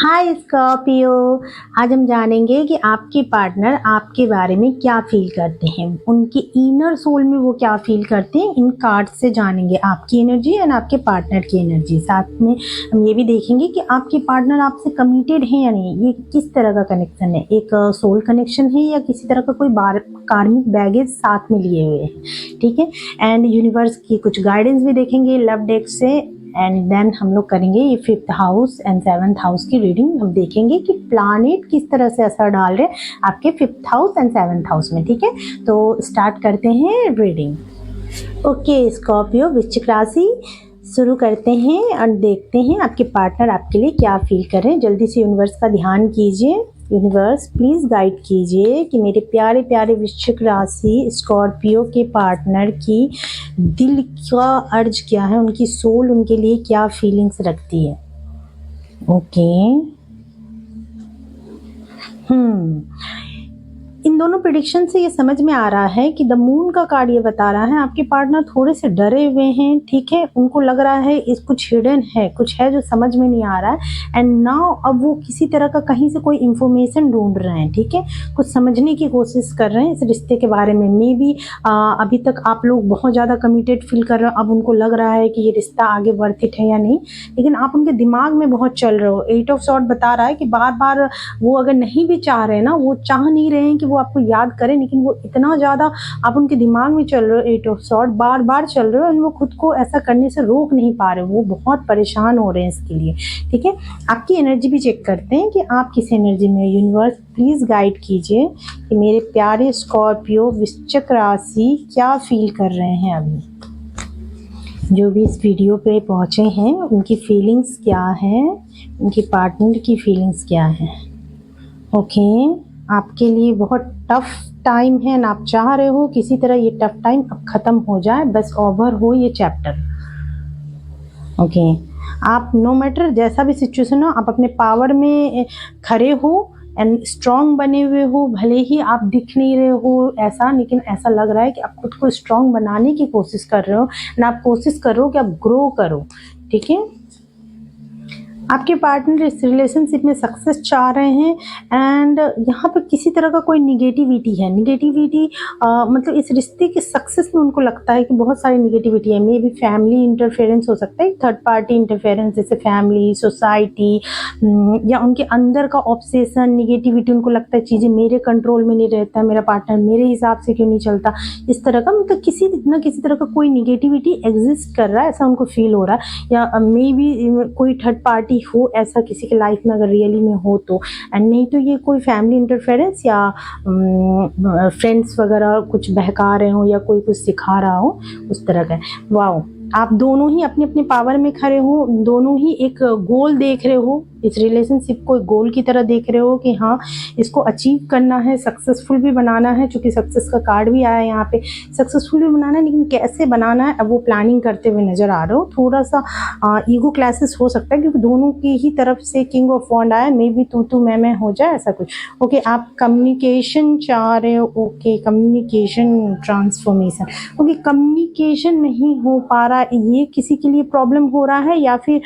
हाय Scorpio. आज हम जानेंगे कि आपके पार्टनर आपके बारे में क्या फील करते हैं, उनके इनर सोल में वो क्या फील करते हैं। इन कार्ड से जानेंगे आपकी एनर्जी एंड आपके पार्टनर की एनर्जी। साथ में हम ये भी देखेंगे कि आपके पार्टनर आपसे कमिटेड है या नहीं, ये किस तरह का कनेक्शन है, एक सोल कनेक्शन है या किसी तरह का कोई कार्मिक बैगेज साथ में लिए हुए हैं। ठीक है। एंड यूनिवर्स की कुछ गाइडेंस भी देखेंगे लव डेक से। एंड देन हम लोग करेंगे ये 5th house and 7th house की रीडिंग। हम देखेंगे कि प्लैनेट किस तरह से असर डाल रहे हैं आपके 5th house and 7th house में। ठीक है, तो स्टार्ट करते हैं रीडिंग। ओके स्कॉर्पियो, वृश्चिक राशि शुरू करते हैं और देखते हैं आपके पार्टनर आपके लिए क्या फील कर रहे हैं। जल्दी से यूनिवर्स का ध्यान कीजिए। यूनिवर्स प्लीज़ गाइड कीजिए कि मेरे प्यारे प्यारे वृश्चिक राशि स्कॉर्पियो के पार्टनर की दिल का अर्ज क्या है, उनकी सोल उनके लिए क्या फीलिंग्स रखती है। ओके। इन दोनों प्रेडिक्शन से ये समझ में आ रहा है कि द मून का कार्ड ये बता रहा है आपके पार्टनर थोड़े से डरे हुए हैं। ठीक है, उनको लग रहा है इस कुछ हिडन है, कुछ है जो समझ में नहीं आ रहा है। एंड नाउ अब वो किसी तरह का कहीं से कोई इंफॉर्मेशन ढूंढ रहे हैं। ठीक है, कुछ समझने की कोशिश कर रहे हैं इस रिश्ते के बारे में। मे बी अभी तक आप लोग बहुत ज़्यादा कमिटेड फील कर रहे हो, अब उनको लग रहा है कि ये रिश्ता आगे वर्थ इट है या नहीं, लेकिन आप उनके दिमाग में बहुत चल रहे हो। 8 ऑफ सॉर्ड बता रहा है कि बार बार वो अगर नहीं भी चाह रहे हैं ना, वो चाह नहीं रहे हैं कि वो आपको याद करें, लेकिन वो इतना ज़्यादा आप उनके दिमाग में चल रहे हो। 8 ऑफ सॉर्ड बार बार चल रहे हो और वो खुद को ऐसा करने से रोक नहीं पा रहे हो, वो बहुत परेशान हो रहे हैं इसके लिए। ठीक है, आपकी एनर्जी भी चेक करते हैं कि आप किस एनर्जी में। यूनिवर्स प्लीज़ गाइड कीजिए कि मेरे प्यारे स्कॉर्पियो वृश्चिक राशि क्या फील कर रहे हैं अभी। जो भी इस वीडियो पे पहुँचे हैं उनकी फीलिंग्स क्या है, उनके पार्टनर की फीलिंग्स क्या है। ओके, आपके लिए बहुत टफ टाइम है ना, आप चाह रहे हो किसी तरह ये टफ टाइम अब ख़त्म हो जाए, बस ओवर हो ये चैप्टर। ओके, आप नो मैटर जैसा भी सिचुएशन हो, आप अपने पावर में खड़े हो एंड स्ट्रॉन्ग बने हुए हो। भले ही आप दिख नहीं रहे हो ऐसा, लेकिन ऐसा लग रहा है कि आप खुद को स्ट्रॉन्ग बनाने की कोशिश कर रहे हो एंड आप कोशिश कर रहे हो कि आप ग्रो करो। ठीक है, आपके पार्टनर इस रिलेशनशिप में सक्सेस चाह रहे हैं एंड यहाँ पर किसी तरह का कोई निगेटिविटी है। निगेटिविटी मतलब इस रिश्ते के सक्सेस में उनको लगता है कि बहुत सारी निगेटिविटी है। मे बी फैमिली इंटरफेरेंस हो सकता है, थर्ड पार्टी इंटरफेरेंस, जैसे फैमिली, सोसाइटी, या उनके अंदर का ऑब्सेशन, निगेटिविटी। उनको लगता है चीज़ें मेरे कंट्रोल में नहीं रहता, मेरा पार्टनर मेरे हिसाब से क्यों नहीं चलता, इस तरह का मतलब किसी न किसी तरह का कोई निगेटिविटी एग्जिस्ट कर रहा है, ऐसा उनको फील हो रहा है। या मे बी कोई थर्ड पार्टी हो ऐसा किसी के लाइफ में, अगर रियली में हो तो। एंड नहीं तो ये कोई फैमिली इंटरफेरेंस या फ्रेंड्स वगैरह कुछ बहका रहे हो या कोई कुछ सिखा रहा हो, उस तरह का। वाओ, आप दोनों ही अपने अपने पावर में खड़े हो, दोनों ही एक गोल देख रहे हो, इस रिलेशनशिप को एक गोल की तरह देख रहे हो कि हाँ इसको अचीव करना है, सक्सेसफुल भी बनाना है। चूँकि सक्सेस का कार्ड भी आया है यहाँ पे, सक्सेसफुल भी बनाना है, लेकिन कैसे बनाना है अब वो प्लानिंग करते हुए नज़र आ रहे हो। थोड़ा सा ईगो क्लैसेस हो सकता है क्योंकि दोनों की ही तरफ से किंग ऑफ वॉन्ड आया। मे बी तू मैं हो जाए ऐसा कुछ। ओके, आप कम्युनिकेशन चाह रहे हो। Okay, communication transformation. Okay, communication नहीं हो पा रहा, ये किसी के लिए प्रॉब्लम हो रहा है या फिर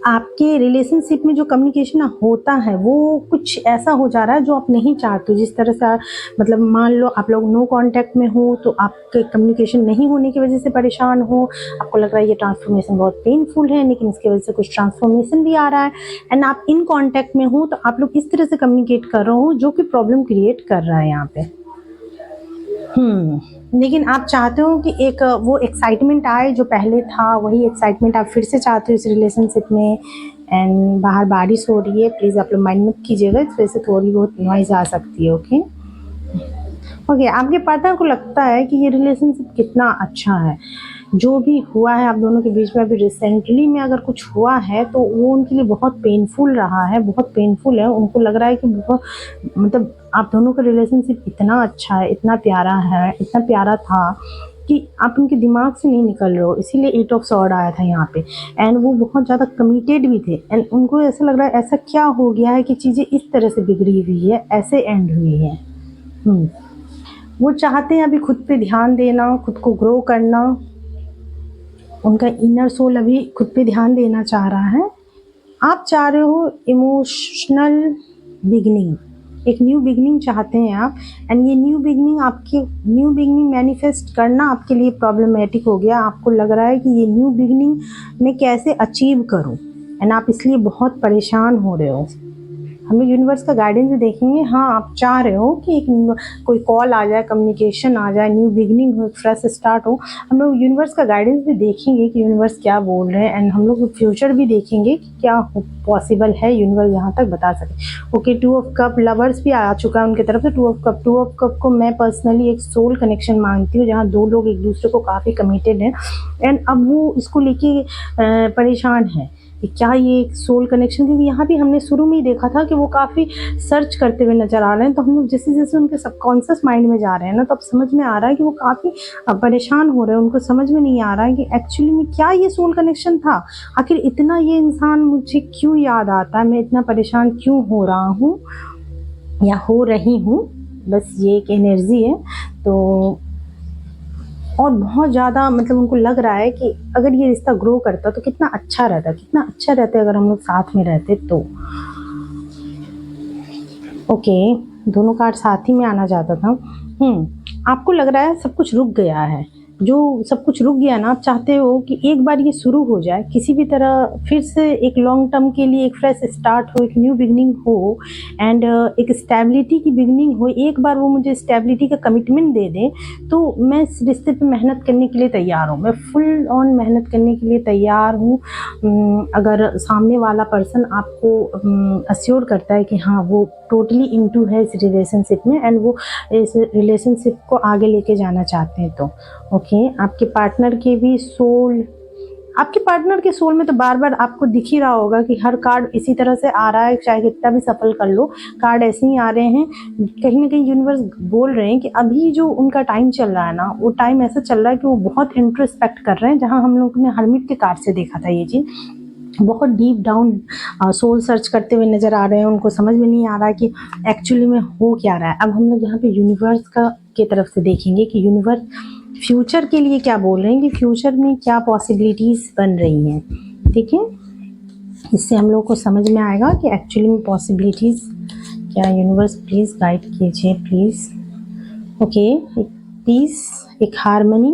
आपके रिलेशनशिप में जो कम्युनिकेशन होता है वो कुछ ऐसा हो जा रहा है जो आप नहीं चाहते हो। जिस तरह से मतलब मान लो आप लोग नो कांटेक्ट में हो तो आपके कम्युनिकेशन नहीं होने की वजह से परेशान हो, आपको लग रहा है ये ट्रांसफॉर्मेशन बहुत पेनफुल है, लेकिन इसकी वजह से कुछ ट्रांसफॉर्मेशन भी आ रहा है। एंड आप इन कांटेक्ट में हो तो आप लोग इस तरह से कम्युनिकेट कर रहे हो जो कि प्रॉब्लम क्रिएट कर रहा है यहाँ पे। लेकिन आप चाहते हो कि एक वो एक्साइटमेंट आए जो पहले था, वही एक्साइटमेंट आप फिर से चाहते हो इस रिलेशनशिप में। एंड बाहर बारिश हो रही है, प्लीज़ आप लोग माइंड मत कीजिएगा, इस वजह से थोड़ी बहुत नॉइज आ सकती है। ओके, आपके पार्टनर को लगता है कि ये रिलेशनशिप कितना अच्छा है। जो भी हुआ है आप दोनों के बीच में अभी रिसेंटली में अगर कुछ हुआ है तो वो उनके लिए बहुत पेनफुल रहा है, बहुत पेनफुल है। उनको लग रहा है कि बहुत मतलब आप दोनों का रिलेशनशिप इतना अच्छा है, इतना प्यारा है, इतना प्यारा था कि आप उनके दिमाग से नहीं निकल रहे हो। इसीलिए 8 ऑफ सॉर्ड आया था यहाँ पे। एंड वो बहुत ज़्यादा कमिटेड भी थे एंड उनको ऐसा लग रहा है ऐसा क्या हो गया है कि चीज़ें इस तरह से बिगड़ी हुई है, ऐसे एंड हुई है। वो चाहते हैं अभी खुद पे ध्यान देना, खुद को ग्रो करना। उनका इनर सोल अभी खुद पे ध्यान देना चाह रहा है। आप चाह रहे हो इमोशनल बिगिनिंग, एक न्यू बिगिनिंग चाहते हैं आप, एंड ये न्यू बिगिनिंग मैनिफेस्ट करना आपके लिए प्रॉब्लमेटिक हो गया। आपको लग रहा है कि ये न्यू बिगिनिंग मैं कैसे अचीव करूं, एंड आप इसलिए बहुत परेशान हो रहे हो। हम लोग यूनिवर्स का गाइडेंस भी देखेंगे। हाँ, आप चाह रहे हो कि एक कोई कॉल आ जाए, कम्युनिकेशन आ जाए, न्यू बिगिनिंग हो, फ्रेश स्टार्ट हो। हम लोग यूनिवर्स का गाइडेंस भी देखेंगे कि यूनिवर्स क्या बोल रहे हैं, एंड हम लोग फ्यूचर भी देखेंगे कि क्या पॉसिबल है, यूनिवर्स यहाँ तक बता सके। ओके, 2 ऑफ कप लवर्स भी आ चुका है उनकी तरफ से। 2 ऑफ कप को मैं पर्सनली एक सोल कनेक्शन मानती हूँ, जहाँ 2 लोग एक दूसरे को काफ़ी कमिटेड हैं, एंड अब वो इसको लेके परेशान है कि क्या ये एक सोल कनेक्शन, क्योंकि यहाँ भी हमने शुरू में ही देखा था कि वो काफ़ी सर्च करते हुए नज़र आ रहे हैं। तो हम लोग जैसे जैसे उनके सबकॉन्शियस माइंड में जा रहे हैं ना, तो अब समझ में आ रहा है कि वो काफ़ी परेशान हो रहे हैं। उनको समझ में नहीं आ रहा है कि एक्चुअली में क्या ये सोल कनेक्शन था, आखिर इतना ये इंसान मुझे क्यों याद आता है, मैं इतना परेशान क्यों हो रहा हूँ या हो रही हूँ। बस ये एक एनर्जी है। तो और बहुत ज़्यादा मतलब उनको लग रहा है कि अगर ये रिश्ता ग्रो करता तो कितना अच्छा रहता अगर हम लोग साथ में रहते तो। ओके, दोनों कार्ड साथ ही में आना चाहता था। आपको लग रहा है सब कुछ रुक गया है। जो सब कुछ रुक गया ना, आप चाहते हो कि एक बार ये शुरू हो जाए किसी भी तरह, फिर से एक लॉन्ग टर्म के लिए एक फ्रेश स्टार्ट हो, एक न्यू बिगनिंग हो, एंड एक स्टेबिलिटी की बिगनिंग हो। एक बार वो मुझे स्टेबिलिटी का कमिटमेंट दे दें तो मैं इस रिश्ते पे मेहनत करने के लिए तैयार हूँ, मैं फुल ऑन मेहनत करने के लिए तैयार हूँ। अगर सामने वाला पर्सन आपको अश्योर करता है कि हाँ वो टोटली इनटू है इस रिलेशनशिप में, एंड वो इस रिलेशनशिप को आगे लेके जाना चाहते हैं तो ओके। आपके पार्टनर के सोल में तो बार बार आपको दिख ही रहा होगा कि हर कार्ड इसी तरह से आ रहा है, चाहे कितना भी सफल कर लो, कार्ड ऐसे ही आ रहे हैं। कहीं ना कहीं यूनिवर्स बोल रहे हैं कि अभी जो उनका टाइम चल रहा है ना, वो टाइम ऐसा चल रहा है कि वो बहुत इंट्रोस्पेक्ट कर रहे हैं। जहाँ हम लोग ने हर्मिट के कार्ड से देखा था ये चीज़, बहुत डीप डाउन सोल सर्च करते हुए नज़र आ रहे हैं। उनको समझ में नहीं आ रहा है कि एक्चुअली में हो क्या रहा है। अब हम लोग यहाँ पे यूनिवर्स के तरफ से देखेंगे कि यूनिवर्स फ्यूचर के लिए क्या बोल रहे हैं, कि फ्यूचर में क्या पॉसिबिलिटीज़ बन रही हैं। ठीक है, इससे हम लोग को समझ में आएगा कि एक्चुअली में पॉसिबिलिटीज़ क्या। यूनिवर्स प्लीज़ गाइड कीजिए प्लीज़। ओके, एक पीस, एक हारमनी।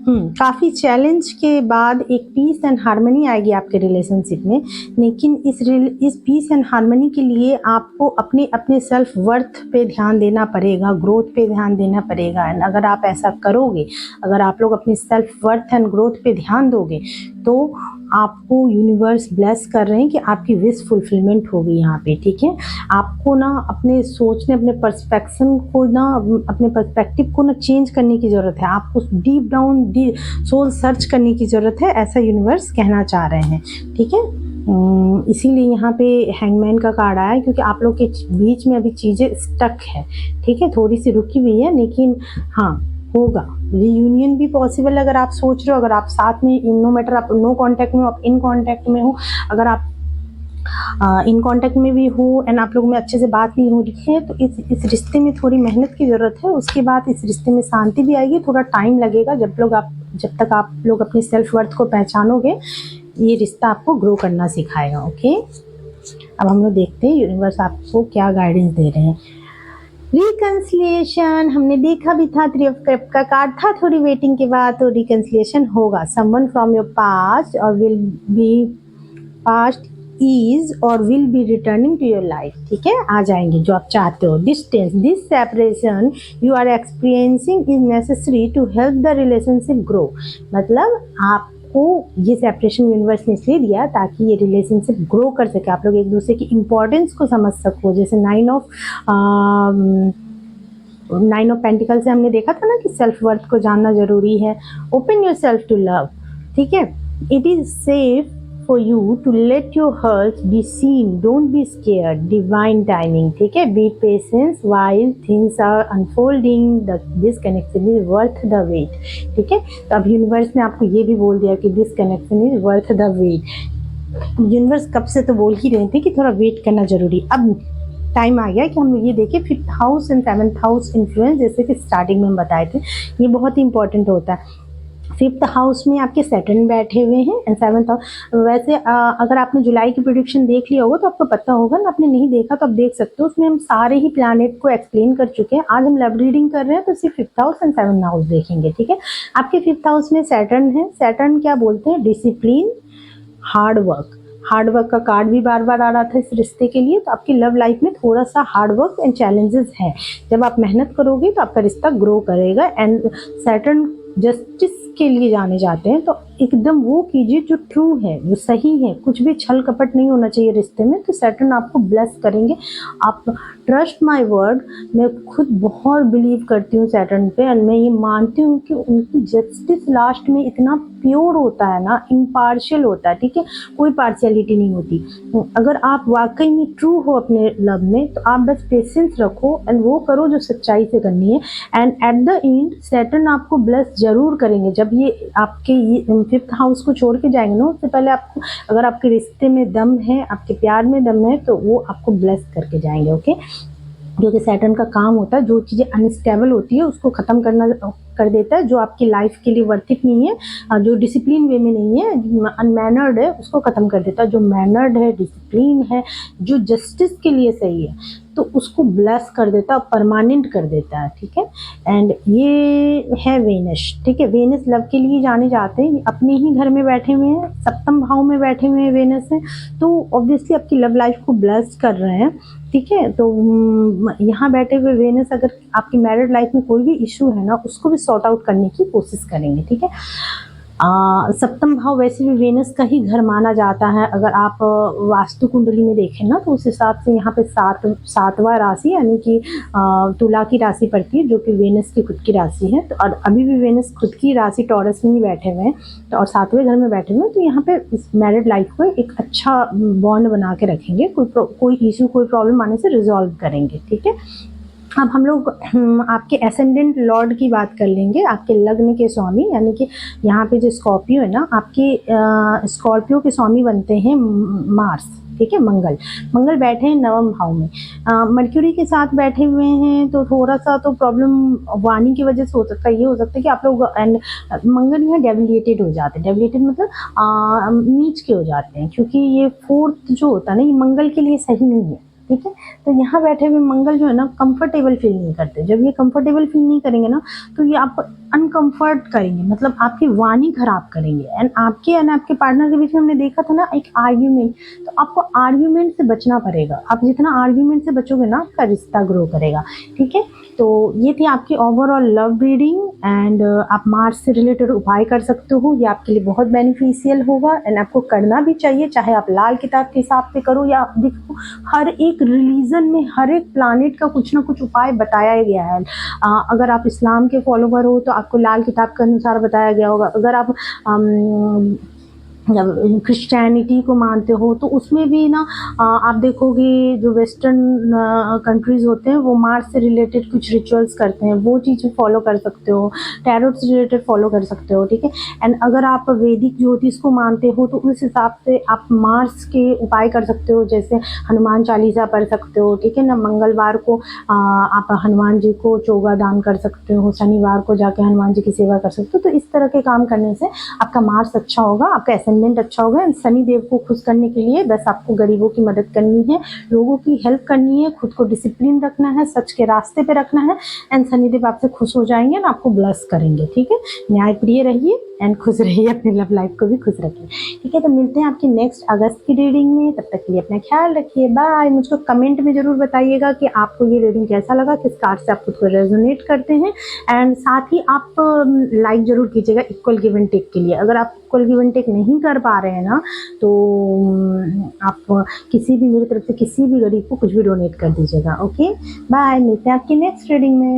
काफ़ी चैलेंज के बाद एक पीस एंड हारमनी आएगी आपके रिलेशनशिप में, लेकिन इस पीस एंड हारमनी के लिए आपको अपने सेल्फ वर्थ पे ध्यान देना पड़ेगा, ग्रोथ पे ध्यान देना पड़ेगा। एंड अगर आप ऐसा करोगे, अगर आप लोग अपनी सेल्फ वर्थ एंड ग्रोथ पे ध्यान दोगे, तो आपको यूनिवर्स ब्लेस कर रहे हैं कि आपकी विश फुलफिलमेंट होगी यहाँ पे। ठीक है, आपको ना अपने सोचने, अपने पर्सपेक्शन को ना, अपने पर्सपेक्टिव को ना चेंज करने की ज़रूरत है। आपको डीप डाउन सोल सर्च करने की ज़रूरत है, ऐसा यूनिवर्स कहना चाह रहे हैं। ठीक है, इसीलिए यहाँ पे हैंगमैन का कार्ड आया है, क्योंकि आप लोग के बीच में अभी चीज़ें स्टक है। ठीक है, थोड़ी सी रुकी हुई है, लेकिन हाँ होगा रीयूनियन भी पॉसिबल। अगर आप सोच रहे हो, अगर आप साथ में, नो मैटर आप नो कांटेक्ट में हो, आप इन कांटेक्ट में हो, अगर आप इन कांटेक्ट में भी हो एंड आप लोगों में अच्छे से बात नहीं हो रही है, तो इस रिश्ते में थोड़ी मेहनत की ज़रूरत है। उसके बाद इस रिश्ते में शांति भी आएगी, थोड़ा टाइम लगेगा। जब तक आप लोग अपनी सेल्फ वर्थ को पहचानोगे, ये रिश्ता आपको ग्रो करना सिखाएगा। ओके, अब हम लोग देखते हैं यूनिवर्स आपको क्या गाइडेंस दे रहे हैं। रिकंसिलिएशन हमने देखा भी था, 3 ऑफ कप का कार्ड था। थोड़ी वेटिंग के बाद तो रिकंसिलिएशन होगा। Someone from your past or will be returning to your life. ठीक है, आ जाएंगे जो आप चाहते हो। Distance, this separation you are experiencing is necessary to help the relationship grow. मतलब आपको ये सेपरेशन यूनिवर्स ने इसलिए दिया ताकि ये रिलेशनशिप ग्रो कर सके, आप लोग एक दूसरे की इम्पोर्टेंस को समझ सको। जैसे 9 ऑफ पेंटिकल से हमने देखा था ना कि सेल्फ वर्थ को जानना जरूरी है। Open yourself to love. ठीक है, it is safe for you to let your hurts be seen, don't be scared, divine timing. ठीक है, be patient while things are unfolding, this connection is worth the wait. ठीक है, तो अब universe ने आपको ये भी बोल दिया कि this connection is worth the wait. Universe कब से तो बोल ही रहे थे कि थोड़ा वेट करना जरूरी। अब टाइम आ गया कि हम लोग ये देखें 5th house and 7th house influence, जैसे कि स्टार्टिंग में हम बताए थे, ये बहुत ही इंपॉर्टेंट होता है। 5th हाउस में आपके सैटर्न बैठे हुए हैं एंड 7th हाउस। वैसे अगर आपने जुलाई की प्रेडिक्शन देख लिया होगा तो आपको पता होगा ना, आपने नहीं देखा तो आप देख सकते हो, उसमें हम सारे ही प्लैनेट को एक्सप्लेन कर चुके हैं। आज हम लव रीडिंग कर रहे हैं तो सिर्फ 5th house and 7th house देखेंगे, ठीक है। आपके 5th हाउस में सैटर्न है। सैटर्न क्या बोलते हैं? डिसिप्लिन, हार्ड वर्क का कार्ड भी बार बार आ रहा था इस रिश्ते के लिए। तो आपकी लव लाइफ में थोड़ा सा हार्ड वर्क एंड चैलेंजेस है। जब आप मेहनत करोगे तो आपका रिश्ता ग्रो करेगा। एंड सैटर्न जस्टिस के लिए जाने जाते हैं, तो एकदम वो कीजिए जो ट्रू है, जो सही है, कुछ भी छल कपट नहीं होना चाहिए रिश्ते में। तो सैटर्न आपको ब्लेस करेंगे। आप ट्रस्ट माय वर्ड, मैं खुद बहुत बिलीव करती हूँ सैटर्न पे एंड मैं ये मानती हूँ कि उनकी जस्टिस लास्ट में इतना प्योर होता है ना, इम्पार्शियल होता है, ठीक है, कोई पार्शियलिटी नहीं होती। अगर आप वाकई में ट्रू हो अपने लव में तो आप बस पेशेंस रखो एंड वो करो जो सच्चाई से करनी है। And at the end Saturn आपको ब्लेस जरूर करेंगे। जब ये आपके 5th हाउस को छोड़ के जाएंगे ना, उससे पहले आपको, अगर आपके रिश्ते में दम है, आपके प्यार में दम है, तो वो आपको ब्लेस करके जाएंगे, ओके। क्योंकि सैटर्न का काम होता है जो चीज़ें अनस्टेबल होती है उसको ख़त्म करना कर देता है, जो आपकी लाइफ के लिए वर्थ इट नहीं है, जो डिसिप्लिन वे में नहीं है, अनमैनर्ड है, उसको ख़त्म कर देता है। जो मैनर्ड है, डिसिप्लिन है, जो जस्टिस के लिए सही है, तो उसको ब्लेस कर देता है, परमानेंट कर देता है, ठीक है। एंड ये है वेनस, ठीक है। वेनस लव के लिए जाने जाते हैं, अपने ही घर में बैठे हुए हैं, 7वें भाव में बैठे हुए हैं वेनस है, तो ऑब्वियसली आपकी लव लाइफ को ब्लेस कर रहे हैं, ठीक है। तो यहाँ बैठे हुए वेनस अगर आपकी मैरिड लाइफ में कोई भी इशू है ना, उसको भी सॉर्ट आउट करने की कोशिश करेंगे, ठीक है। 7वां भाव वैसे भी वेनस का ही घर माना जाता है। अगर आप वास्तु कुंडली में देखें ना, तो उस हिसाब से यहाँ पे 7वां राशि यानी कि तुला की राशि पड़ती है, जो कि वेनस की खुद की राशि है। तो और अभी भी वेनस खुद की राशि टॉरस में ही बैठे हुए हैं, तो और 7वें घर में बैठे हुए हैं, तो यहाँ पे इस मैरिड लाइफ को एक अच्छा बॉन्ड बना के रखेंगे। कोई इशू, कोई प्रॉब्लम आने से रिजॉल्व करेंगे, ठीक है। अब हम लोग आपके एसेंडेंट लॉर्ड की बात कर लेंगे, आपके लग्न के स्वामी, यानी कि यहाँ पे जो स्कॉर्पियो है ना, आपके स्कॉर्पियो के स्वामी बनते हैं मार्स, ठीक है। मंगल बैठे हैं 9वें भाव में, मर्क्यूरी के साथ बैठे हुए हैं, तो थोड़ा सा तो प्रॉब्लम वाणी की वजह से हो सकता है। ये हो सकता है कि आप लोग एंड मंगल यहाँ डेविलेटेड हो जाते हैं। डेविलेटेड मतलब नीच के हो जाते हैं, क्योंकि ये 4th जो होता है ना, ये मंगल के लिए सही नहीं है, ठीक है। तो यहाँ बैठे हुए मंगल जो है ना, कंफर्टेबल फील नहीं करते। जब ये कंफर्टेबल फील नहीं करेंगे ना, तो ये आप अनकंफर्ट करेंगे, मतलब आपकी वाणी खराब करेंगे। एंड आपके पार्टनर के बीच में हमने देखा था ना एक आर्ग्यूमेंट, तो आपको आर्ग्यूमेंट से बचना पड़ेगा। आप जितना आर्ग्यूमेंट से बचोगे ना, आपका रिश्ता ग्रो करेगा, ठीक है। तो ये थी आपकी ओवरऑल लव रीडिंग। एंड आप मार्स से रिलेटेड उपाय कर सकते हो, ये आपके लिए बहुत बेनिफिशियल होगा एंड आपको करना भी चाहिए। चाहे आप लाल किताब के हिसाब से करो या देखो, हर एक रिलीजन में हर एक प्लानिट का कुछ ना कुछ उपाय बताया गया है। अगर आप इस्लाम के फॉलोवर हो तो आपको लाल किताब के अनुसार बताया गया होगा। अगर आप जब क्रिश्चियनिटी को मानते हो तो उसमें भी ना आप देखोगे जो वेस्टर्न कंट्रीज़ होते हैं वो मार्स से रिलेटेड कुछ रिचुअल्स करते हैं, वो चीज़ें फॉलो कर सकते हो। टैरोट से रिलेटेड फॉलो कर सकते हो, ठीक है। एंड अगर आप वैदिक ज्योतिष को मानते हो तो उस हिसाब से आप मार्स के उपाय कर सकते हो, जैसे हनुमान चालीसा पढ़ सकते हो, ठीक है ना। मंगलवार को आप हनुमान जी को चोगा दान कर सकते हो, शनिवार को जाके हनुमान जी की सेवा कर सकते हो। तो इस तरह के काम करने से आपका मार्स अच्छा होगा, आपका एसेंडेंट अच्छा होगा। एंड शनि देव को खुश करने के लिए बस आपको गरीबों की मदद करनी है, लोगों की हेल्प करनी है, खुद को डिसिप्लिन रखना है, सच के रास्ते पे रखना है। एंड शनि देव आपसे खुश हो जाएंगे ना, आपको ब्लेस करेंगे, ठीक है। न्याय प्रिय रहिए एंड खुश रहिए, अपनी लव लाइफ को भी खुश रखिए, ठीक है। तो मिलते हैं आपकी नेक्स्ट अगस्त की रीडिंग में, तब तक के लिए अपना ख्याल रखिए, बाय। मुझको कमेंट में जरूर बताइएगा कि आपको ये रीडिंग कैसा लगा, किस कार्ड से आप खुद को रेजोनेट करते हैं। एंड साथ ही आप लाइक जरूर कीजिएगा इक्वल गिव एंड टेक के लिए। अगर आप इक्वल गिव एंड टेक नहीं कर पा रहे हैं ना, तो आप किसी भी, मेरी तरफ से किसी भी गरीब को कुछ भी डोनेट कर दीजिएगा, ओके। बाय, मिलते हैं आपकी नेक्स्ट रीडिंग में।